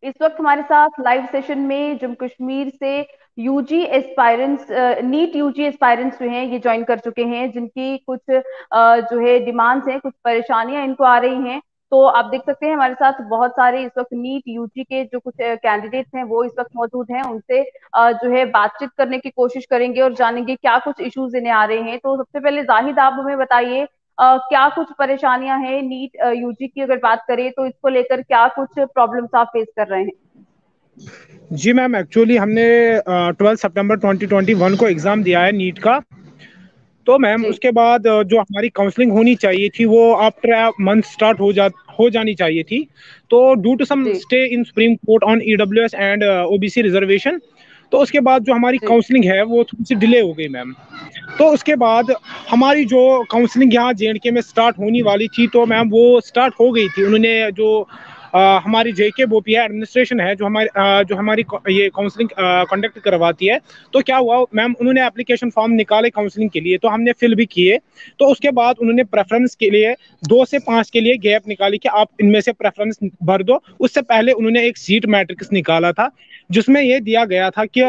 इस वक्त हमारे साथ लाइव सेशन में जम्मू कश्मीर से UG aspirants, NEET UG aspirants जो हैं ये ज्वाइन कर चुके हैं, जिनकी कुछ जो है डिमांड्स हैं, कुछ परेशानियां इनको आ रही हैं। तो आप देख सकते हैं हमारे साथ बहुत सारे इस वक्त नीट यूजी के जो कुछ कैंडिडेट्स हैं वो इस वक्त मौजूद हैं। उनसे जो है बातचीत करने की कोशिश करेंगे और जानेंगे क्या कुछ इश्यूज इन्हें आ रहे हैं। तो सबसे पहले जाहिद, आप हमें बताइए क्या कुछ परेशानियां हैं नीट यूजी की, अगर बात करें तो इसको लेकर क्या कुछ प्रॉब्लम्स आप फेस कर रहे हैं। जी मैम, एक्चुअली हमने 12 सितंबर 2021 को एग्ज़ाम दिया है नीट का। तो मैम जी उसके बाद जो हमारी काउंसलिंग होनी चाहिए थी वो आफ्टर अ मंथ स्टार्ट हो जानी चाहिए थी। तो ड्यू टू सम जी stay in supreme court on EWS and OBC reservation, तो उसके बाद जो हमारी जी काउंसलिंग है वो थोड़ी सी डिले हो गई मैम। तो उसके बाद हमारी जो काउंसलिंग यहाँ जेएंडके में स्टार्ट होने वाली थी, तो मैम वो स्टार्ट हो गई थी। उन्होंने जो हमारी जेके बोपीआई एडमिनिस्ट्रेशन है जो हमारी ये काउंसलिंग कंडक्ट करवाती है, तो क्या हुआ मैम, उन्होंने एप्लीकेशन फॉर्म निकाले काउंसलिंग के लिए, तो हमने फिल भी किए। तो उसके बाद उन्होंने प्रेफरेंस के लिए 2 से 5 के लिए गैप निकाली कि आप इनमें से प्रेफरेंस भर दो। उससे पहले उन्होंने एक सीट मैट्रिक्स निकाला था जिसमें ये दिया गया था कि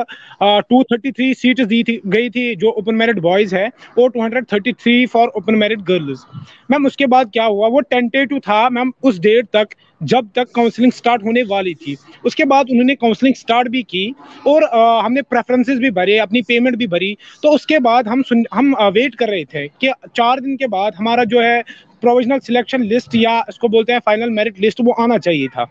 233 सीट गई थी जो ओपन मेरिट बॉयज है, और 233 for open merit girls. Ma'am उसके बाद क्या हुआ, वो टेंटेटिव था मैम उस डेट तक जब तक काउंसलिंग स्टार्ट होने वाली थी। उसके बाद उन्होंने काउंसलिंग स्टार्ट भी की और हमने प्रेफरेंसेस भी भरे, अपनी पेमेंट भी भरी। तो उसके बाद हम वेट कर रहे थे कि 4 दिन के बाद हमारा जो है प्रोविजनल सिलेक्शन लिस्ट या इसको बोलते हैं फाइनल मेरिट लिस्ट, वो आना चाहिए था।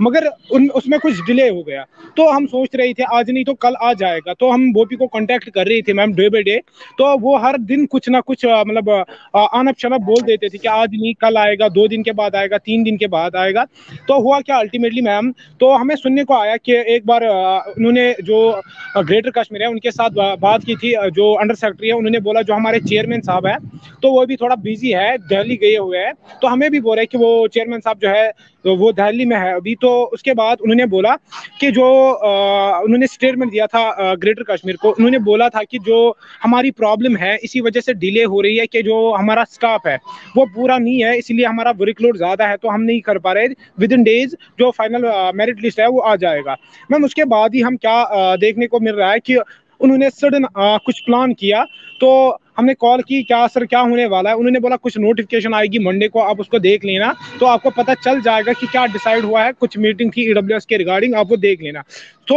मगर उसमें कुछ डिले हो गया। तो हम सोच रहे थे आज नहीं तो कल आ जाएगा। तो हम बोपी को कांटेक्ट कर रहे थे मैम डे बाय डे। तो वो हर दिन कुछ ना कुछ मतलब अनप शनप बोल देते थे कि आज नहीं कल आएगा, 2 दिन के बाद आएगा, 3 दिन के बाद आएगा। तो हुआ क्या अल्टीमेटली मैम, तो हमें सुनने को आया कि एक बार उन्होंने जो ग्रेटर कश्मीर है उनके साथ बात की थी, जो अंडर सेक्रेटरी है, उन्होंने बोला जो हमारे चेयरमैन साहब है तो वो भी थोड़ा बिजी है, दिल्ली गए हुए हैं। तो हमें भी बोल रहे कि वो चेयरमैन साहब जो है तो वो दिल्ली में है अभी। तो उसके बाद उन्होंने बोला कि जो उन्होंने स्टेटमेंट दिया था ग्रेटर कश्मीर को, उन्होंने बोला था कि जो हमारी प्रॉब्लम है इसी वजह से डिले हो रही है कि जो हमारा स्टाफ है वो पूरा नहीं है, इसलिए हमारा वर्कलोड ज़्यादा है, तो हम नहीं कर पा रहे। विद इन डेज जो फाइनल मेरिट लिस्ट है वो आ जाएगा। मैम उसके बाद ही हम क्या देखने को मिल रहा है कि उन्होंने सडन कुछ प्लान किया। तो हमने कॉल की क्या सर क्या होने वाला है, उन्होंने बोला कुछ नोटिफिकेशन आएगी मंडे को, आप उसको देख लेना तो आपको पता चल जाएगा कि क्या डिसाइड हुआ है। कुछ मीटिंग थी ईडब्ल्यूएस के रिगार्डिंग, आप वो देख लेना। तो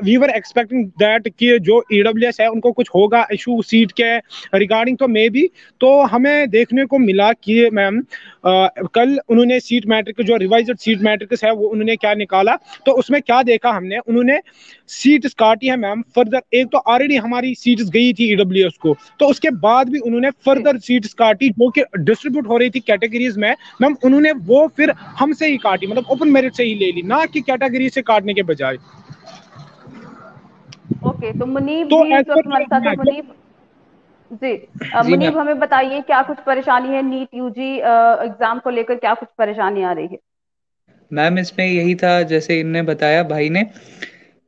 वी वर एक्सपेक्टिंग दैट कि जो ईडब्ल्यूएस है उनको कुछ होगा इशू सीट के रिगार्डिंग, तो मे बी। तो हमें देखने को मिला कि मैम कल उन्होंने सीट मैट्रिक जो रिवाइज्ड सीट मैट्रिक्स है वो उन्होंने क्या निकाला। तो उसमें क्या देखा हमने, उन्होंने सीट्स काटी है मैम फर्दर। एक तो ऑलरेडी हमारी सीट्स गई थी ईडब्ल्यूएस को, तो उसके बाद भी उन्होंने जी फर्दर सीट्स काटी जो कि डिस्ट्रीब्यूट हो रही थी कैटेगरीज में। मैम उन्होंने वो फिर हमसे ही काटी, मतलब ओपन मेरिट से ही ले ली, ना कि कैटेगरी से काटने के बजाय। ओके, तो मुनीब तो भी एज इस वक्त पर हमारे साथ है। जो मुनीब जी, जी मैम। मुनीब हमें बताइए क्या कुछ परेशानी है नीट यूजी एग्जाम को लेकर, क्या कुछ परेशानी आ रही है। मैम इसमें यही था जैसे इनने बताया भाई ने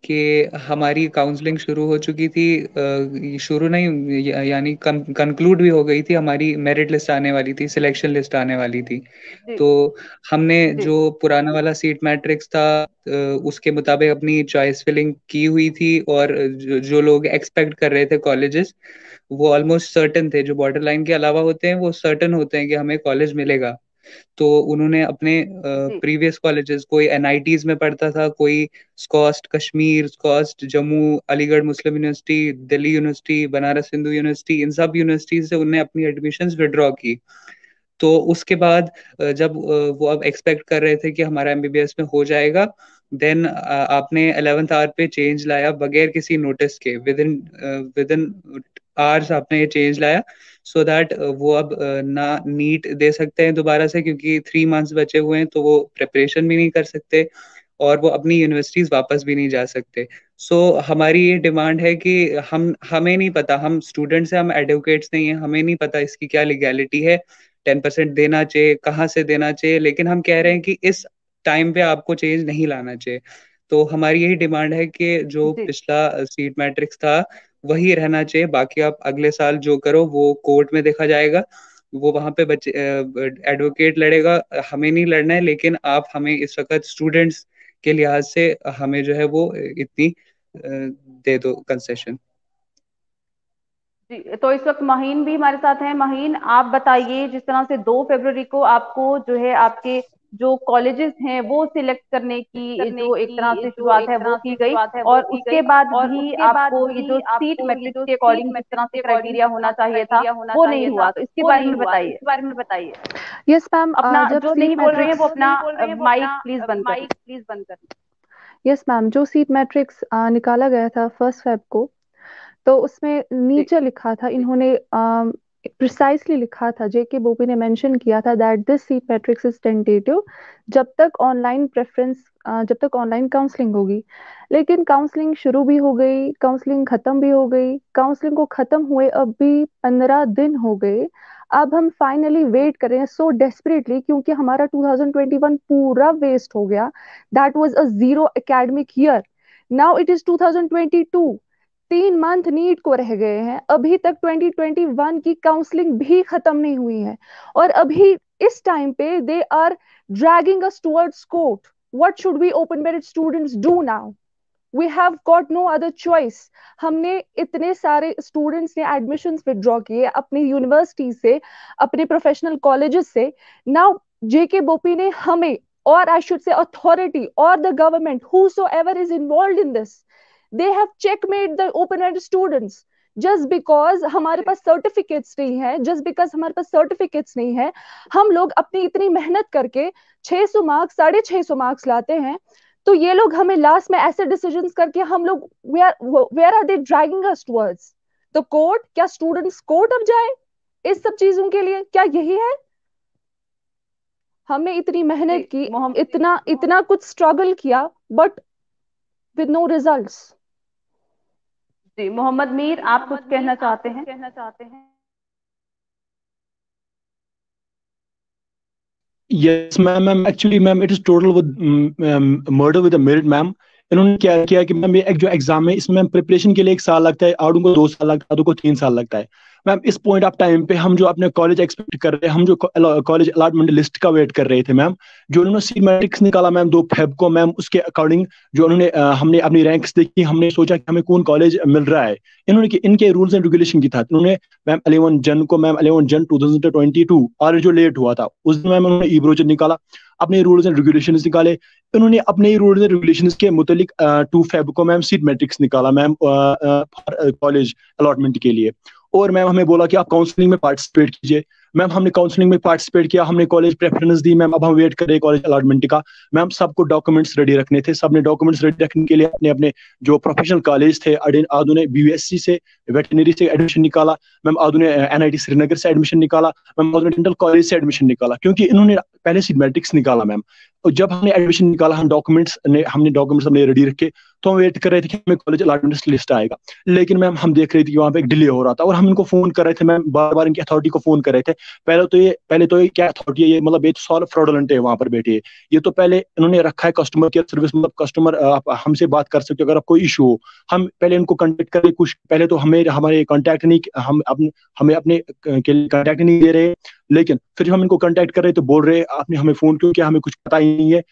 कि हमारी काउंसलिंग शुरू हो चुकी थी, शुरू नहीं यानी कंक्लूड भी हो गई थी। हमारी मेरिट लिस्ट आने वाली थी, सिलेक्शन लिस्ट आने वाली थी। जी तो हमने जी जो पुराना वाला सीट मैट्रिक्स था उसके मुताबिक अपनी चॉइस फिलिंग की हुई थी, और जो लोग एक्सपेक्ट कर रहे थे कॉलेजेस वो ऑलमोस्ट सर्टन थे। जो बॉर्डर लाइन के अलावा होते हैं वो सर्टन होते हैं कि हमें कॉलेज मिलेगा। तो उन्होंने अपने जी प्रीवियस कॉलेजेस, कोई एनआईटीज में पढ़ता था, कोई SKUAST Kashmir, SKUAST Jammu, Aligarh Muslim university, Delhi university, Banaras Hindu university, इन सब यूनिवर्सिटीज से उनने अपनी एडमिशन्स विड्रॉ की। तो उसके बाद जब वो अब एक्सपेक्ट कर रहे थे कि हमारा एमबीबीएस में हो जाएगा, देन आपने 11th आवर पे चेंज लाया बगैर किसी नोटिस के, विद इन आवर्स आपने ये चेंज लाया, सो दैट वो अब ना नीट दे सकते हैं दोबारा से, क्योंकि 3 मंथ्स बचे हुए हैं, तो वो प्रिपरेशन भी नहीं कर सकते और वो अपनी यूनिवर्सिटीज वापस भी नहीं जा सकते। सो हमारी ये डिमांड है कि हमें नहीं पता, हम स्टूडेंट्स हैं, हम एडवोकेट्स नहीं हैं, हमें नहीं पता इसकी क्या लीगैलिटी है, 10% देना चाहिए, कहाँ से देना चाहिए, लेकिन हम कह रहे हैं कि इस टाइम पे आपको चेंज नहीं लाना चाहिए। तो हमारी यही डिमांड है कि जो जी पिछला सीट मैट्रिक्स था वही रहना चाहिए, बाकी आप अगले साल जो करो वो कोर्ट में देखा जाएगा, वो वहां पे बच्चे एडवोकेट लड़ेगा, हमें नहीं लड़ना है। लेकिन आप हमें इस वक्त स्टूडेंट्स के लिहाज से हमें जो है वो इतनी दे दो कंसेशन। जी, तो इस वक्त महीन भी हमारे साथ हैं। महीन, आप बताइए, जिस तरह से 2 फरवरी को आपको जो है आपके जो कॉलेजेस हैं वो सिलेक्ट करने की जो एक तरह से शुरुआत है वो की गई, और उसके बाद भी आपको ये जो सीट मैट्रिक्स के अकॉर्डिंग जिस तरह से क्राइटेरिया होना चाहिए था वो नहीं हुआ, तो इसके बारे में बताइए। यस मैम, अपना जब जो सीट नहीं बोल रहे हैं वो मैट्रिक्स अपना माइक प्लीज बंद करें। यस मैम, जो सीट मैट्रिक्स निकाला गया था 1 फेब को, तो उसमें जी नीचे लिखा था, इन्होंने प्रिसाइसली लिखा था, जेके बोपी ने मेंशन किया था that this seat matrix is tentative, जब तक ऑनलाइन प्रेफरेंस, जब तक ऑनलाइन काउंसलिंग होगी। लेकिन काउंसलिंग शुरू भी हो गई, काउंसलिंग खत्म भी हो गई, काउंसलिंग को खत्म हुए अब भी 15 दिन हो गए। अब हम फाइनली वेट कर रहे हैं सो डेस्परेटली, क्योंकि हमारा 2021 पूरा वेस्ट हो गया। That was a zero academic year. Now it is 2022। 3 month NEET को रह गए हैं, अभी तक 2021 की काउंसलिंग भी खत्म नहीं हुई है, और अभी इस टाइम पे they are dragging us towards court. What should we open merit students do now? We have got no other choice. हमने इतने सारे स्टूडेंट्स ने एडमिशंस विदड्रॉ किए अपनी यूनिवर्सिटी से, अपने प्रोफेशनल कॉलेजेस से। नाउ जेके बोपी ने हमें, और आई शुड से अथॉरिटी और the government, whosoever is involved in this, they have checkmate the open merit students just because हमारे पास सर्टिफिकेट्स नहीं है। जस्ट बिकॉज हमारे पास सर्टिफिकेट्स नहीं है, हम लोग अपनी इतनी मेहनत करके 600 मार्क्स, 650 मार्क्स लाते हैं, तो ये लोग हमें लास्ट में ऐसे डिसीजंस करके हम लोग, where are they dragging us towards the court? क्या स्टूडेंट्स कोर्ट अब जाए इस सब चीजों के लिए? क्या यही है? हमने इतनी मेहनत की, इतना इतना कुछ स्ट्रगल किया, बट विद नो रिजल्ट्स। जी, मोहम्मद मीर, आप कुछ कहना चाहते हैं? Yes ma'am, ma'am actually ma'am it is total with murder with merit ma'am. इन्होंने क्या किया कि मैम ये जो एग्जाम है इसमें मैम प्रिपरेशन के लिए 1 साल लगता है, आधों को 2 साल लगता है, आधों को 3 साल लगता है। मैम इस पॉइंट ऑफ टाइम पे हम जो अपने कॉलेज एक्सपेक्ट कर रहे हैं, हम जो कॉलेज अलॉटमेंट लिस्ट का वेट कर रहे थे मैम, जो उन्होंने सी मैट्रिक्स निकाला मैम 2 फेब को, मैम उसके अकॉर्डिंग जो उन्होंने हमने अपनी रैंक्स देखी, हमने सोचा कि हमें कौन कॉलेज मिल रहा है। इन्होंने इनके रूल्स एंड रेगुलेशन की था, इन्होंने मैम 11 जन को, मैम 11 जन 2022 और जो लेट हुआ था उस दिन मैम उन्होंने ई-ब्रोचर निकाला, अपने रूल्स एंड रेगुलेशंस निकाले। इन्होंने अपने रूल्स एंड रेगुलेशंस के मुतालिक 2 फेब को मैम सीट मैट्रिक्स निकाला मैम कॉलेज अलॉटमेंट के लिए। और मैम हमें बोला कि आप काउंसलिंग में पार्टिसिपेट कीजिए। मैम हमने काउंसलिंग में पार्टिसिपेट किया, हमने कॉलेज प्रेफरेंस दी मैम। अब हम वेट कर रहे कॉलेज अलॉटमेंट का। मैम सबको डॉक्यूमेंट्स रेडी रखने थे, सबने डॉक्यूमेंट्स रेडी रखने के लिए अपने अपने जो प्रोफेशनल कॉलेज थे, आधु ने बीयूएससी से, वेटनरी से एडमिशन निकाला मैम, आधु ने एनआईटी श्रीनगर से एडमिशन निकाला मैम, आधु ने डेंटल कॉलेज से एडमिशन निकाला, क्योंकि इन्होंने पहले सीट मैट्रिक्स निकाला मैम। और जब हमने एडमिशन निकाला, हमने डॉक्यूमेंट्स हमने रेडी रखे, तो हम वेट कर रहे थे कि हमें कॉलेज अलॉटमेंट लिस्ट आएगा। लेकिन मैम हम देख रहे थे कि वहाँ पे एक डिले हो रहा था, और हम इनको फोन कर रहे थे मैम, बार बार इनकी अथॉरिटी को फोन कर रहे थे। पहले तो ये क्या अथॉरिटी है, ये मतलब ये तो सॉल्व फ्रॉडलेंट है वहाँ पर बैठे। ये तो पहले इन्होंने रखा है कस्टमर केयर सर्विस, मतलब कस्टमर आप हमसे बात कर सकते हो अगर आपको इशू हो। हम पहले इनको कांटेक्ट करें, कुछ पहले तो हमें हमारे कांटेक्ट नहीं, हमें अपने के लिए कांटेक्ट नहीं दे रहे। लेकिन फिर हम इनको कांटेक्ट कर रहे तो बोल रहे आपने हमें फोन क्यों किया, हमें कुछ पता ही नहीं है।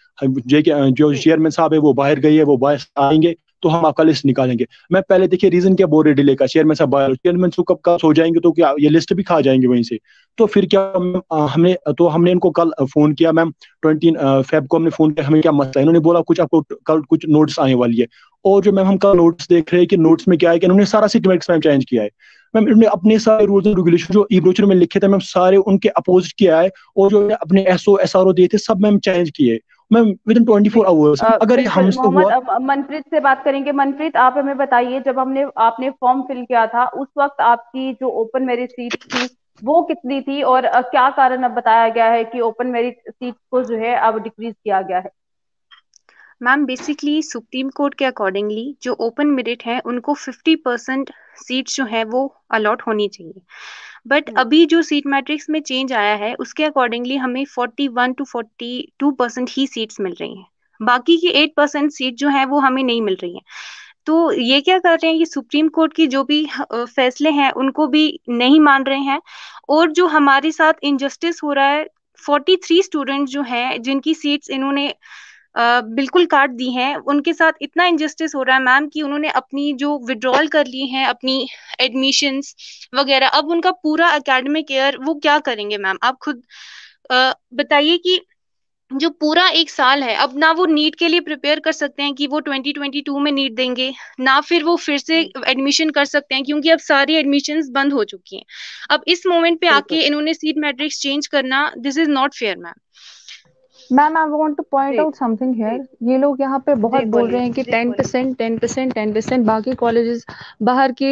जो चेयरमैन साहब है वो बाहर गई है, वो बाहर आएंगे तो हम आपका लिस्ट निकालेंगे। मैं पहले देखिए रीजन क्या बोल रहे डिले का, चेयरमैन साहब बाहर, चेयरमैन कब सो जाएंगे तो क्या ये लिस्ट भी खा जाएंगे वहीं से। तो फिर क्या हमने इनको कल फोन किया मैम, 20 फेब को हमने फोन किया, हमें क्या मसला है। इन्होंने बोला कुछ आपको कल कुछ नोट्स आने वाली है। और जो मैम हम कल नोट्स देख रहे हैं कि नोट्स में क्या है कि इन्होंने सारा सिस्टमेटिक्स मैम चेंज किया है मैम। इन्होंने अपने सारे रूल्स एंड रेगुलेशन जो ई-ब्रोचर में लिखे थे मैम, सारे उनके अपोज किया है, और जो अपने एसओ एसआरओ दिए थे सब मैम चेंज किए मैम विद इन 24 आवर्स। अगर ये हमसे हुआ। मनप्रीत से बात करेंगे। मनप्रीत, आप हमें बताइए, जब आपने फॉर्म फिल किया था उस वक्त आपकी जो ओपन मेरिट सीट थी वो कितनी थी, और क्या कारण अब बताया गया है कि ओपन मेरिट सीट को जो है अब डिक्रीज किया गया है? मैम बेसिकली सुप्रीम कोर्ट के अकॉर्डिंगली जो ओपन मेरिट है उनको 50% सीट्स जो है वो अलॉट होनी चाहिए, बट अभी जो सीट मैट्रिक्स में चेंज आया है उसके अकॉर्डिंगली हमें 41 to 42% ही सीट्स मिल रही हैं, बाकी की 8% सीट जो है वो हमें नहीं मिल रही है। तो ये क्या कर रहे हैं, ये सुप्रीम कोर्ट की जो भी फैसले हैं उनको भी नहीं मान रहे हैं, और जो हमारे साथ इनजस्टिस हो रहा है, 43 स्टूडेंट जो हैं जिनकी सीट्स इन्होंने बिल्कुल काट दी हैं। उनके साथ इतना इनजस्टिस हो रहा है मैम कि उन्होंने अपनी जो विड्रॉल कर ली हैं अपनी एडमिशंस वगैरह, अब उनका पूरा एकेडमिक ईयर वो क्या करेंगे मैम? आप खुद बताइए कि जो पूरा एक साल है, अब ना वो नीट के लिए प्रिपेयर कर सकते हैं कि वो 2022 में नीट देंगे, ना फिर वो फिर से एडमिशन कर सकते हैं क्योंकि अब सारी एडमिशंस बंद हो चुकी हैं। अब इस मोमेंट पे आके इन्होंने सीट मैट्रिक्स चेंज करना, this is not fair ma'am. Ma'am I want to point जी आउट समथिंग हियर। ये लोग यहाँ पे बहुत जी बोल बोलिए। रहे हैं कि 10% 10% 10%, बाकी कॉलेजेस बाहर के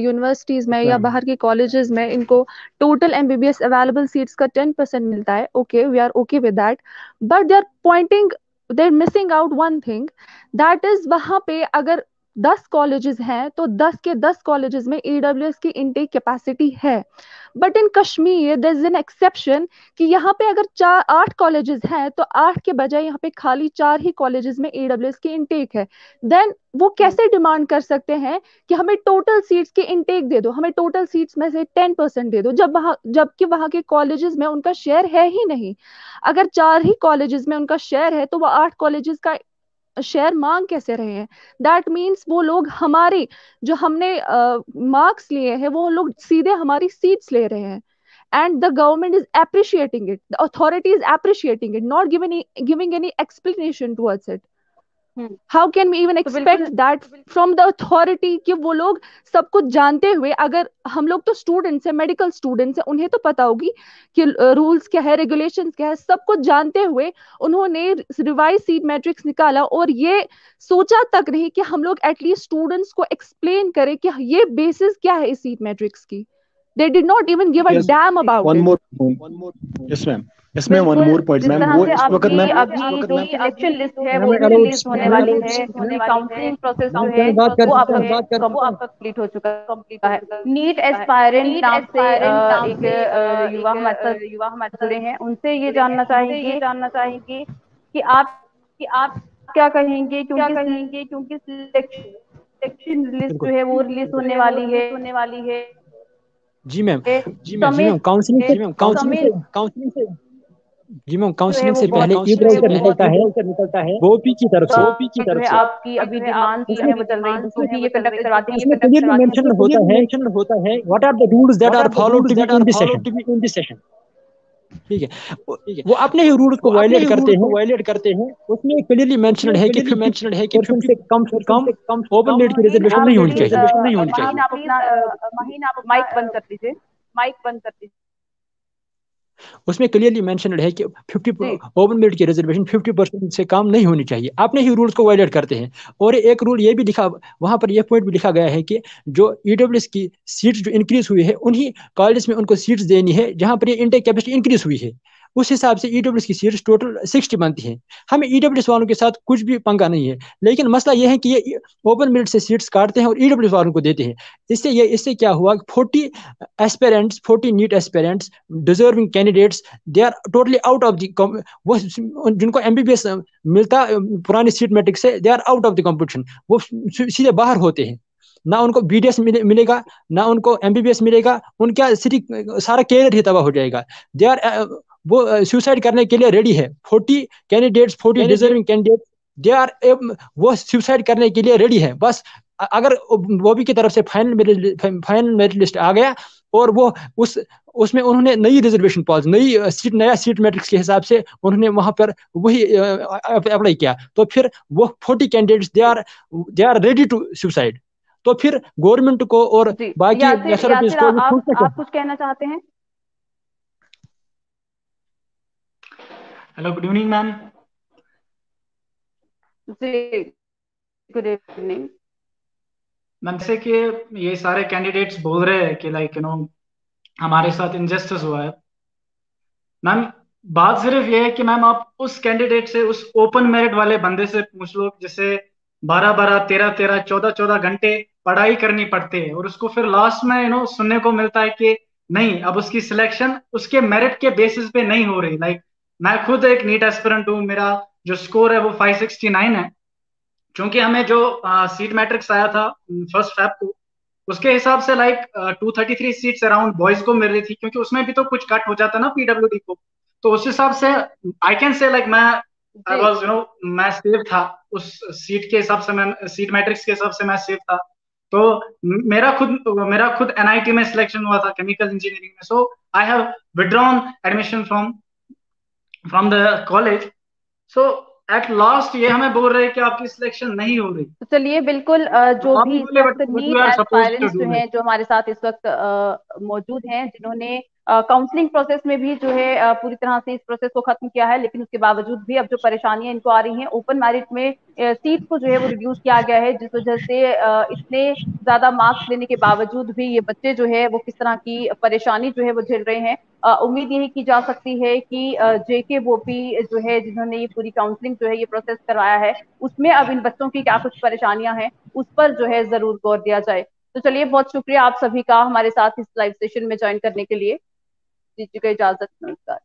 यूनिवर्सिटीज में या बाहर के कॉलेजेस में इनको टोटल एमबीबीएस अवेलेबल सीट्स का 10% मिलता है। Okay, we are okay with that, but they are missing out one thing, that is वहां पे अगर 10 कॉलेजेस हैं तो 10 के 10 कॉलेजेस में ईडब्ल्यूएस की इनटेक कैपेसिटी है। But in Kashmir there is an exception कि यहाँ पे अगर 8 कॉलेजेस हैं तो 8 के बजाय यहाँ पे खाली 4 ही कॉलेजेस में ईडब्ल्यूएस की इनटेक है। देन वो कैसे डिमांड कर सकते हैं कि हमें टोटल सीट्स की इनटेक दे दो, हमें टोटल सीट्स में से 10% दे दो, जबकि वहां के कॉलेजेस में उनका शेयर है ही नहीं। अगर 4 ही कॉलेजेस में उनका शेयर है तो वो 8 कॉलेजेस का शेयर मांग कैसे रहे हैं? दैट मीन्स वो लोग हमारे जो हमने मार्क्स लिए हैं वो लोग सीधे हमारी सीट्स ले रहे हैं। And the government is appreciating it, the authority is appreciating it, not giving any explanation towards it. How can we even तो बिल्कुल expect that from the authority कि वो लोग सब कुछ जानते हुए, अगर हम लोग तो स्टूडेंट्स हैं, मेडिकल स्टूडेंट्स हैं, उन्हें तो पता होगी कि रूल्स क्या है, रेगुलेशंस क्या है, सब कुछ जानते हुए उन्होंने रिवाइज सीट मैट्रिक्स निकाला और ये सोचा तक नहीं कि हम लोग एटलीस्ट स्टूडेंट्स को एक्सप्लेन करें कि ये बेसिस क्या है इस सीट मैट्रिक्स की। They did not even give a Yes, damn about one it. more point. Yes, ma'am. Yes, ma'am. One बिल्कुल more point, जिस ma'am. तरह वो से इस वक्त आपकी मैम अभी जो सिलेक्शन लिस्ट है वो हमें भी अलाउड रिलीज होने वाली है, पूरी काउंसलिंग प्रोसेस जो है वो आपका कंप्लीट हो चुका है। नीट एस्पायरेंट नाम से एक युवा हमारे साथ जुड़े हैं, उनसे ये जानना चाहेंगे कि आप क्या कहेंगे, क्योंकि सिलेक्शन लिस्ट बिल्कुल जो है वो रिलीज होने वाली है। जी मैम। समिट काउंसलिंग से समिट जी मैम जो है काउंसलिंग वो से बहुत पहले ई ब्राउचर निकलता है गोपी की तरफ से। जो है आपकी अभी डिमांड जो उसमें है वो चल रही है, क्योंकि ये कंडक्ट करवाते हैं उसमें क्लियरली मेंशन होता है what are the rules that are followed to be in this session. ठीक है, वो अपने ही रूल्स को वायलेट करते हैं। उसमें क्लियरली मेंशनड है कि 50% से कम ओपन मेरिट की महीन रिजर्वेशन आप नहीं होनी प्लीज चाहिए। महीन आप अपना माइक बंद कर दीजिए। उसमें क्लियरली मेंशनड है कि 50 ओपन मेरिट की रिजर्वेशन 50% से कम नहीं होनी चाहिए। अपने ही रूल्स को वायलेट करते हैं। और एक रूल ये भी लिखा, वहां पर यह पॉइंट भी लिखा गया है कि जो ईडब्ल्यूएस की सीट्स जो इंक्रीज हुई है उन्हीं कॉलेज में उनको सीट्स देनी है जहां पर ये इंटेक कैपेसिटी इंक्रीज हुई है। उस हिसाब से ईडब्ल्यूएस की सीट्स टोटल 60 बनती हैं। हमें ईडब्ल्यूएस वालों के साथ कुछ भी पंगा नहीं है, लेकिन मसला यह है कि ये ओपन मेरिट से सीट्स काटते हैं और ईडब्ल्यूएस वालों को देते हैं। इससे क्या हुआ, 40 NEET aspirants deserving candidates they are totally out of the, वो जिनको एमबीबीएस मिलता पुरानी सीट मैट्रिक से, they are out of the competition. वो सीधे बाहर होते हैं। ना उनको बीडीएस मिलेगा, ना उनको एमबीबीएस मिलेगा, उनका सारा कैरियर ही तबाह हो जाएगा। दे आर वो सुसाइड करने के लिए रेडी है। 40 डिजर्विंग कैंडिडेट दे आर वो सुसाइड करने के लिए रेडी है। बस अगर बॉबी की तरफ से फाइनल मेरिट लिस्ट आ गया और वो उसमें उन्होंने नई रिजर्वेशन पॉलिसी, नया सीट मैट्रिक्स के हिसाब से उन्होंने वहां पर वही अप्लाई किया, तो फिर वो 40 candidates they are ready to suicide. तो फिर गवर्नमेंट को और बाकी अथॉरिटीज को आप कुछ कहना चाहते हैं? Hello, good evening ma'am. जी गुड इवनिंग मैम, जैसे कि ये सारे कैंडिडेट्स बोल रहे हैं कि लाइक हमारे साथ इनजस्टिस हुआ है। मैम बात सिर्फ ये है कि मैम आप उस कैंडिडेट से, उस ओपन मेरिट वाले बंदे से पूछ लो जिसे 12-12, 13-13, 14-14 घंटे पढ़ाई करनी पड़ती है और उसको फिर लास्ट में सुनने को मिलता है कि नहीं, अब उसकी सिलेक्शन उसके मेरिट के बेसिस पे नहीं हो रही। लाइक मैं खुद एक नीट एस्पिरेंट हूँ, मेरा जो स्कोर है वो 569 है। क्योंकि हमें जो सीट मैट्रिक्स आया था 1 Feb को, उसके हिसाब से लाइक 233 सीट्स अराउंड बॉयज को मिल रही थी, क्योंकि उसमें भी तो कुछ कट हो जाता ना पीडब्ल्यूडी को। तो उस हिसाब से आई कैन से लाइक मैं आई जी वाज मैं सेफ था उस सीट के हिसाब से, मैं सीट मैट्रिक्स के हिसाब से मैं सेफ था। तो मेरा खुद एनआईटी में सिलेक्शन हुआ था केमिकल इंजीनियरिंग में। So I have withdrawn admission from the college. So at last ये हमें बोल रहे हैं कि आपकी सिलेक्शन नहीं हो रही। तो चलिए बिल्कुल जो आप ही भी इस बोले वक्त what we NEET are supposed to aspirants जो डू। हैं जो हमारे साथ इस वक्त मौजूद हैं, जिन्होंने काउंसलिंग प्रोसेस में भी जो है पूरी तरह से इस प्रोसेस को खत्म किया है, लेकिन उसके बावजूद भी अब जो परेशानियां इनको आ रही हैं, ओपन मेरिट में सीट को जो है वो रिड्यूस किया गया है, जिस वजह से इतने ज्यादा मार्क्स लेने के बावजूद भी ये बच्चे जो है वो किस तरह की परेशानी जो है वो झेल रहे हैं। उम्मीद यही की जा सकती है कि जेके बोपी जो है जिन्होंने ये पूरी काउंसलिंग जो है ये प्रोसेस करवाया है, उसमें अब इन बच्चों की क्या कुछ परेशानियां हैं उस पर जो है जरूर गौर दिया जाए। तो चलिए, बहुत शुक्रिया आप सभी का हमारे साथ इस लाइव सेशन में ज्वाइन करने के लिए। दीजिएगा इजाजत, नमस्कार।